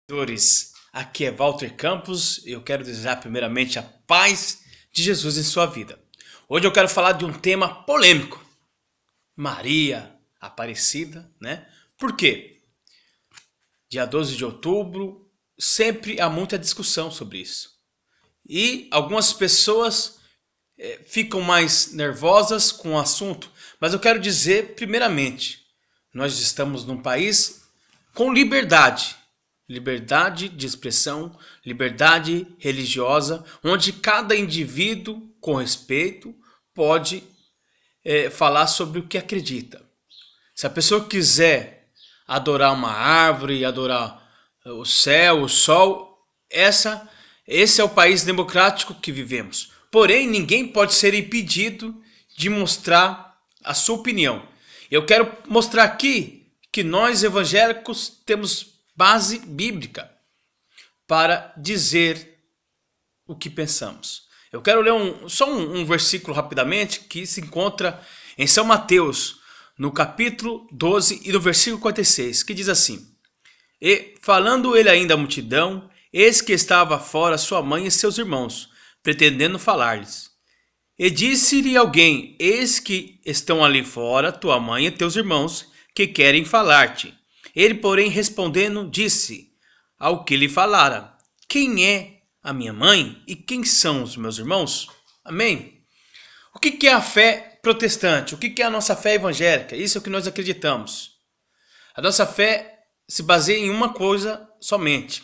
Seguidores, aqui é Walter Campos. Eu quero desejar primeiramente a paz de Jesus em sua vida. Hoje eu quero falar de um tema polêmico: Maria Aparecida, né? Por quê? Dia 12 de outubro, sempre há muita discussão sobre isso. E algumas pessoas ficam mais nervosas com o assunto, mas eu quero dizer primeiramente, nós estamos num país com liberdade. Liberdade de expressão, liberdade religiosa, onde cada indivíduo, com respeito, pode falar sobre o que acredita. Se a pessoa quiser adorar uma árvore, adorar o céu, o sol, esse é o país democrático que vivemos. Porém, ninguém pode ser impedido de mostrar a sua opinião. Eu quero mostrar aqui que nós evangélicos temos base bíblica para dizer o que pensamos. Eu quero ler só um versículo rapidamente que se encontra em São Mateus, no capítulo 12 e no versículo 46, que diz assim: E, falando ele ainda à multidão, eis que estava fora sua mãe e seus irmãos, pretendendo falar-lhes. E disse-lhe alguém: Eis que estão ali fora tua mãe e teus irmãos, que querem falar-te. Ele, porém, respondendo, disse ao que lhe falara: Quem é a minha mãe e quem são os meus irmãos? Amém? O que é a fé protestante? O que é a nossa fé evangélica? Isso é o que nós acreditamos. A nossa fé se baseia em uma coisa somente: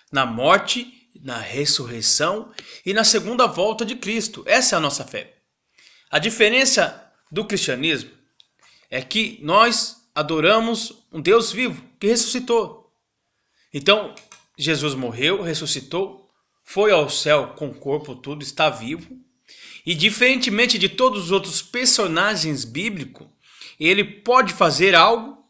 na morte, na ressurreição e na segunda volta de Cristo. Essa é a nossa fé. A diferença do cristianismo é que nós adoramos um Deus vivo que ressuscitou. Então, Jesus morreu, ressuscitou, foi ao céu com o corpo tudo, está vivo. E diferentemente de todos os outros personagens bíblicos, ele pode fazer algo,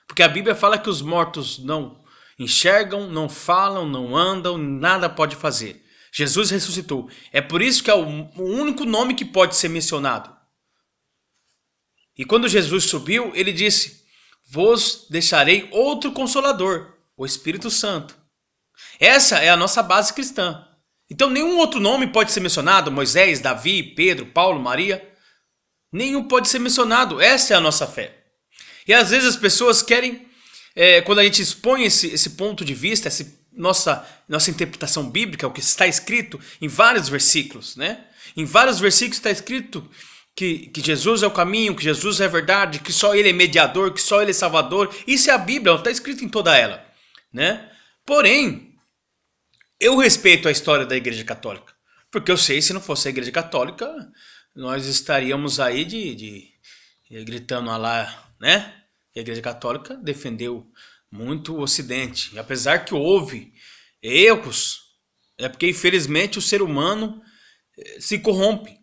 porque a Bíblia fala que os mortos não enxergam, não falam, não andam, nada pode fazer. Jesus ressuscitou. É por isso que é o único nome que pode ser mencionado. E quando Jesus subiu, ele disse: Vos deixarei outro Consolador, o Espírito Santo. Essa é a nossa base cristã. Então nenhum outro nome pode ser mencionado: Moisés, Davi, Pedro, Paulo, Maria. Nenhum pode ser mencionado. Essa é a nossa fé. E às vezes as pessoas querem, quando a gente expõe esse ponto de vista, nossa interpretação bíblica, o que está escrito em vários versículos, né? Em vários versículos está escrito que Jesus é o caminho, que Jesus é a verdade, que só Ele é mediador, que só Ele é salvador. Isso é a Bíblia, está escrito em toda ela, né? Porém, eu respeito a história da Igreja Católica, porque eu sei, se não fosse a Igreja Católica, nós estaríamos aí gritando lá, né? A Igreja Católica defendeu muito o Ocidente, e apesar que houve erros, é porque infelizmente o ser humano se corrompe.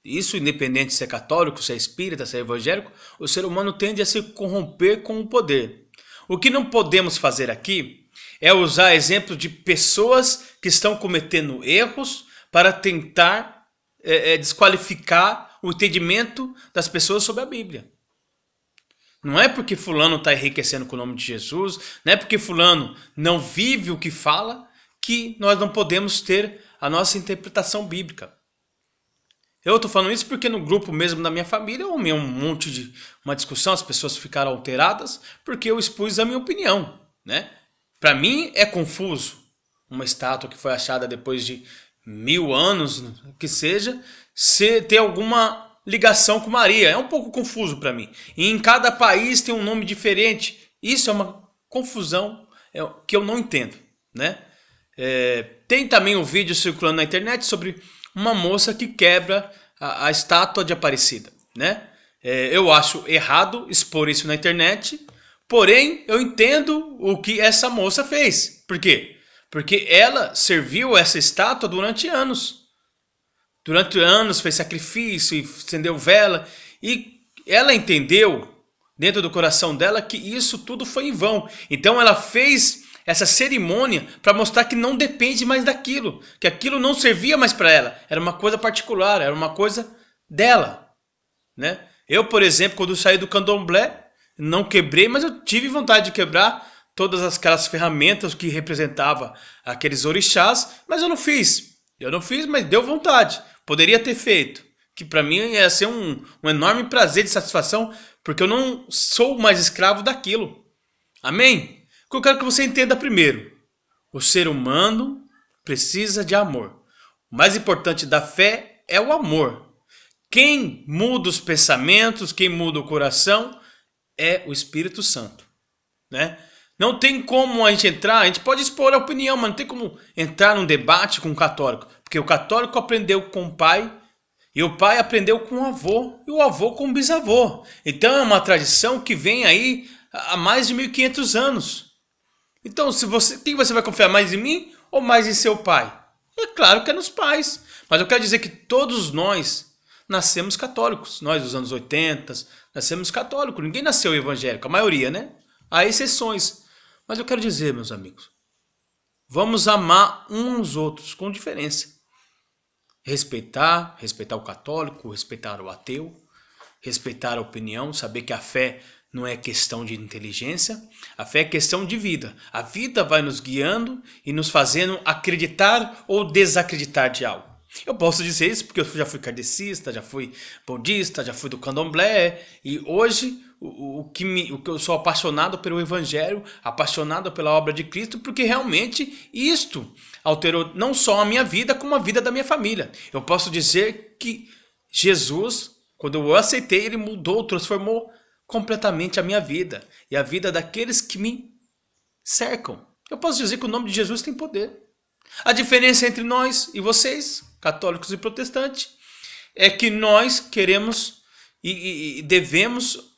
Isso independente se é católico, se é espírita, se é evangélico, o ser humano tende a se corromper com o poder. O que não podemos fazer aqui é usar exemplos de pessoas que estão cometendo erros para tentar desqualificar o entendimento das pessoas sobre a Bíblia. Não é porque fulano está enriquecendo com o nome de Jesus, não é porque fulano não vive o que fala, que nós não podemos ter a nossa interpretação bíblica. Eu estou falando isso porque no grupo mesmo da minha família houve uma discussão, as pessoas ficaram alteradas porque eu expus a minha opinião, né? Para mim é confuso uma estátua que foi achada depois de 1000 anos, que seja, ter alguma ligação com Maria. É um pouco confuso para mim. E em cada país tem um nome diferente. Isso é uma confusão que eu não entendo, né? Tem também um vídeo circulando na internet sobre uma moça que quebra a estátua de Aparecida, né? Eu acho errado expor isso na internet, porém eu entendo o que essa moça fez. Por quê? Porque ela serviu essa estátua durante anos. Durante anos fez sacrifício, acendeu vela, e ela entendeu dentro do coração dela que isso tudo foi em vão. Então ela fez essa cerimônia para mostrar que não depende mais daquilo, que aquilo não servia mais para ela, era uma coisa particular, era uma coisa dela, né? Eu, por exemplo, quando saí do candomblé, não quebrei, mas eu tive vontade de quebrar todas aquelas ferramentas que representavam aqueles orixás, mas eu não fiz. Eu não fiz, mas deu vontade. Poderia ter feito. Que para mim ia ser um enorme prazer de satisfação, porque eu não sou mais escravo daquilo. Amém? O que eu quero que você entenda primeiro. O ser humano precisa de amor. O mais importante da fé é o amor. Quem muda os pensamentos, quem muda o coração é o Espírito Santo, né? Não tem como a gente pode expor a opinião, mas não tem como entrar num debate com um católico, porque o católico aprendeu com o pai, e o pai aprendeu com o avô, e o avô com o bisavô. Então é uma tradição que vem aí há mais de 1500 anos. Então, quem você vai confiar, mais em mim ou mais em seu pai? É claro que é nos pais, mas eu quero dizer que todos nós nascemos católicos. Nós dos anos 80, nascemos católicos. Ninguém nasceu evangélico, a maioria, né? Há exceções. Mas eu quero dizer, meus amigos, vamos amar uns aos outros com diferença. Respeitar o católico, respeitar o ateu, respeitar a opinião, saber que a fé não é questão de inteligência, a fé é questão de vida. A vida vai nos guiando e nos fazendo acreditar ou desacreditar de algo. Eu posso dizer isso porque eu já fui kardecista, já fui budista, já fui do candomblé, e hoje o que eu sou apaixonado pelo evangelho, apaixonado pela obra de Cristo, porque realmente isto alterou não só a minha vida, como a vida da minha família. Eu posso dizer que Jesus, quando eu aceitei, ele mudou, transformou completamente a minha vida e a vida daqueles que me cercam. Eu posso dizer que o nome de Jesus tem poder. A diferença entre nós e vocês, católicos e protestantes, é que nós queremos e devemos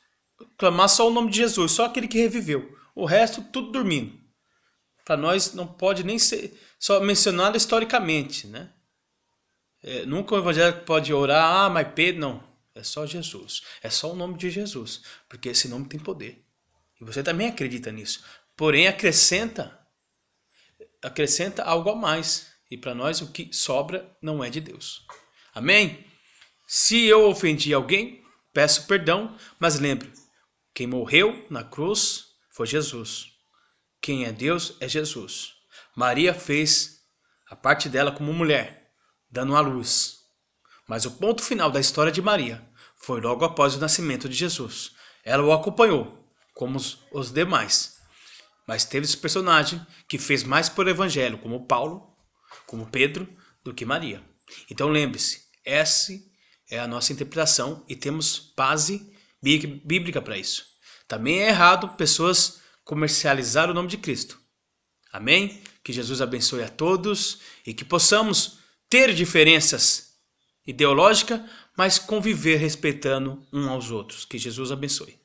clamar só o nome de Jesus, só aquele que reviveu. O resto, tudo dormindo. Para nós não pode nem ser só mencionado historicamente, né? Nunca o evangélico pode orar, mas Pedro, não. É só Jesus. É só o nome de Jesus. Porque esse nome tem poder. E você também acredita nisso. Porém, acrescenta algo a mais. E para nós o que sobra não é de Deus. Amém? Se eu ofendi alguém, peço perdão. Mas lembre, quem morreu na cruz foi Jesus. Quem é Deus é Jesus. Maria fez a parte dela como mulher, dando à luz. Mas o ponto final da história de Maria foi logo após o nascimento de Jesus. Ela o acompanhou, como os demais. Mas teve esse personagem que fez mais por evangelho, como Paulo, como Pedro, do que Maria. Então lembre-se, essa é a nossa interpretação e temos base bíblica para isso. Também é errado pessoas comercializar o nome de Cristo. Amém? Que Jesus abençoe a todos e que possamos ter diferenças ideológicas, mas conviver respeitando uns aos outros. Que Jesus abençoe.